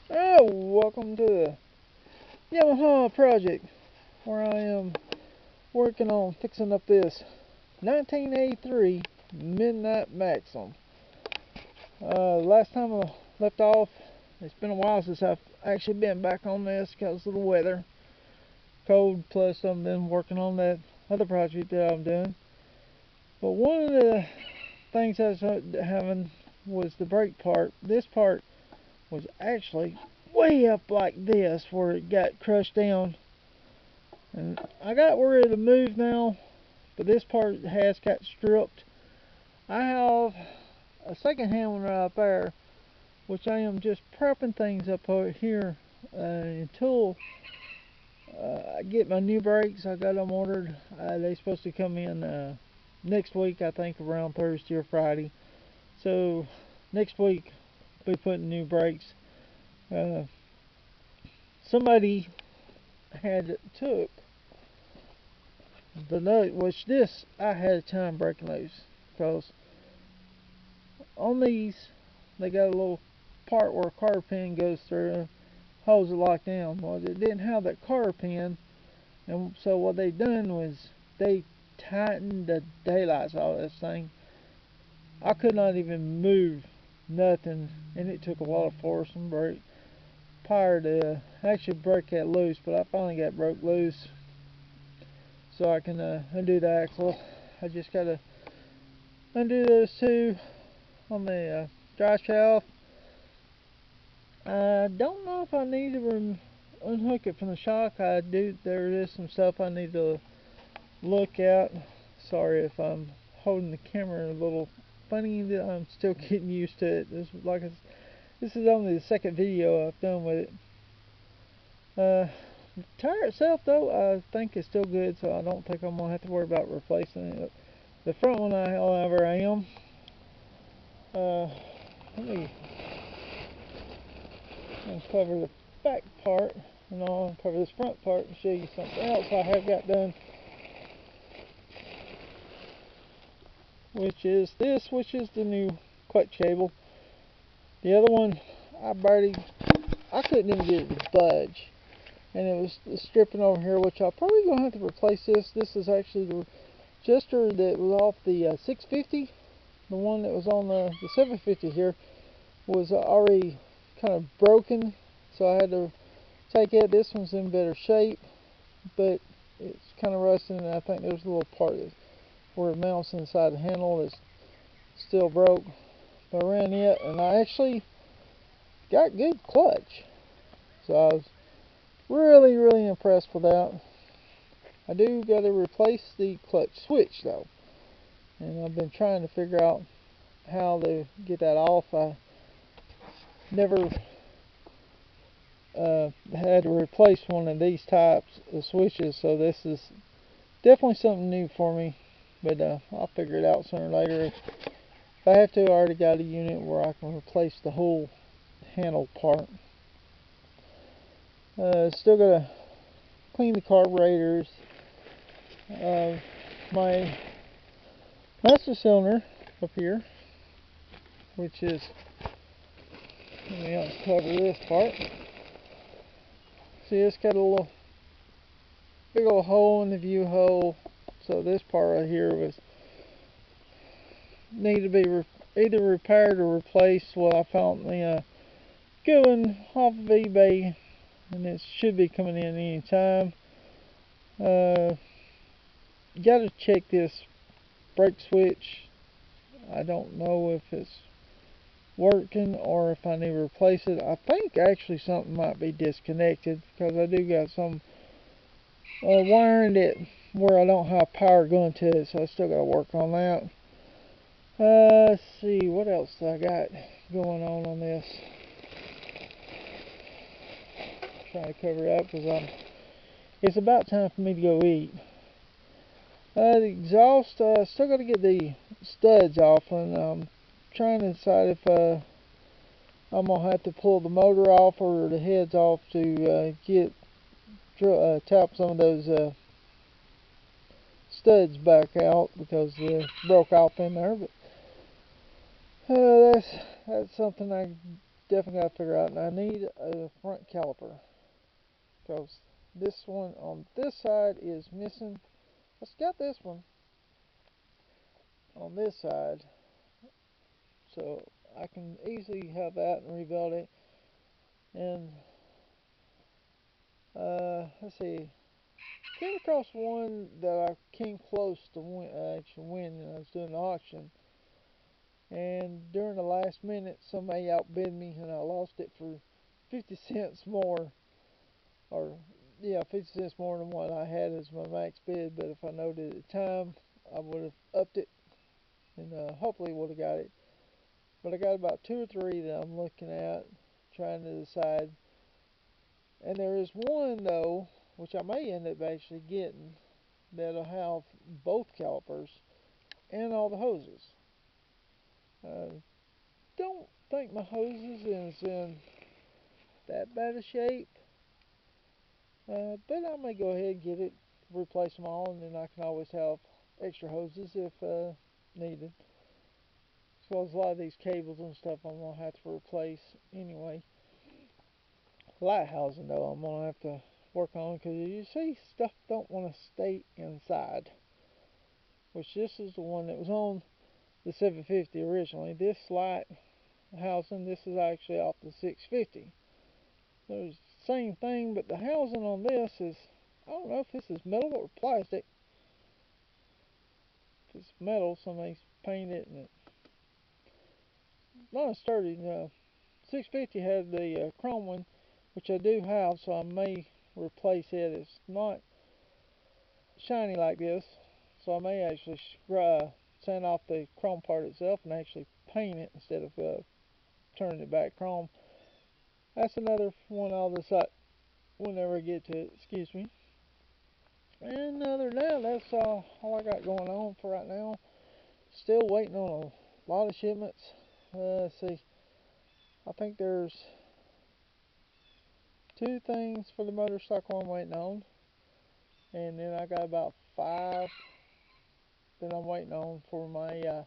Oh, welcome to the Yamaha Project, where I am working on fixing up this 1983 Midnight Maxim. Last time I left off, it's been a while since I've actually been back on this because of the weather. Cold, plus I've been working on that other project that I'm doing. But one of the things I was having was the brake part. This part was actually way up like this where it got crushed down, and I got where it'll move now, but this part has got stripped. I have a second hand one right there, which I am just prepping things up over here until I get my new brakes. I got them ordered. They're supposed to come in next week, I think around Thursday or Friday. So next week we'll be putting new brakes. uh, Somebody had took the nut, which this I had a time breaking loose, because on these they got a little part where a cotter pin goes through and holds it locked down. Well, it didn't have that cotter pin, and so what they done was they tightened the daylights out of this thing. I could not even move nothing, and it took a lot of force and break power to actually break that loose, but I finally got broke loose, so I can undo the axle. I just gotta undo those two on the drive shaft. I don't know if I need to unhook it from the shock. I do. There is some stuff I need to look at. Sorry if I'm holding the camera a little funny. I'm still getting used to it. This is only the second video I've done with it. The tire itself, though, I think is still good, so I don't think I'm gonna have to worry about replacing it. The front one, however, I am. Let me uncover the back part, and I'll uncover this front part and show you something else I have got done, which is the new clutch cable. The other one, I couldn't even get it to budge, and it was stripping over here, which I'm probably gonna have to replace this. This is actually the adjuster that was off the 650. The one that was on the 750 here was already kind of broken, so I had to take it. This one's in better shape, but it's kind of rusting, and I think there's a little part where it mounts inside the handle that's still broke. But I ran it, and I actually got good clutch, so I was really impressed with that. I do got to replace the clutch switch though, and I've been trying to figure out how to get that off. I never had to replace one of these types of switches, so this is definitely something new for me, but I'll figure it out sooner or later. If I have to, I already got a unit where I can replace the whole handle part. Still gotta clean the carburetors. My master cylinder up here, which is, let me uncover this part. See, it's got a little big old hole in the view hole, so this part right here was need to be either repaired or replaced. Well, I found the good one off of eBay, and it should be coming in any time. Got to check this brake switch. I don't know if it's working or if I need to replace it. I think actually something might be disconnected, because I do got some wiring that where I don't have power going to it, so I still got to work on that. Let's see what else I got going on this. Trying to cover it up because it's about time for me to go eat. The exhaust, still got to get the studs off, and I'm trying to decide if I'm gonna have to pull the motor off or the heads off to tap some of those studs back out, because they broke off in there. But that's something I definitely got to figure out. And I need a front caliper, because this one on this side is missing. Let's got this one on this side, so I can easily have that and rebuild it. And let's see, came across one that I came close to actually winning. I was doing an auction, and during the last minute somebody outbid me and I lost it for 50 cents more, or yeah, 50 cents more than what I had as my max bid. But if I knowed it at the time, I would have upped it and hopefully would have got it. But I got about 2 or 3 that I'm looking at, trying to decide. And there is one though, which I may end up actually getting, that'll have both calipers and all the hoses. Don't think my hoses is in that bad a shape, but I may go ahead and get it, replace them all, and then I can always have extra hoses if needed. As well as a lot of these cables and stuff I'm going to have to replace anyway. Light housing though, I'm going to have to work on, because you see, stuff don't want to stay inside. Which this is the one that was on the 750 originally. This light housing, this is actually off the 650. So it's the same thing, but the housing on this is, I don't know if this is metal or plastic. If it's metal, somebody's painted it, and it's not as sturdy. 650 had the chrome one, which I do have, so I may replace it. It's not shiny like this, so I may actually sand off the chrome part itself and actually paint it instead of turning it back chrome. That's another one I'll decide whenever I get to it. Excuse me. And other than that, that's all I got going on for right now. Still waiting on a lot of shipments. Let's see. I think there's 2 things for the motorcycle I'm waiting on. And then I got about 5 that I'm waiting on for my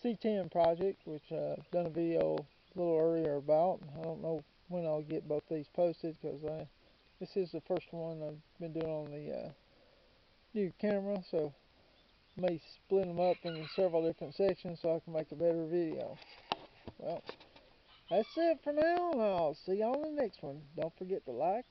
C10 project, which I've done a video a little earlier about. I don't know when I'll get both these posted, because this is the first one I've been doing on the new camera, so I may split them up into several different sections so I can make a better video. Well, that's it for now, and I'll see you on the next one. Don't forget to like,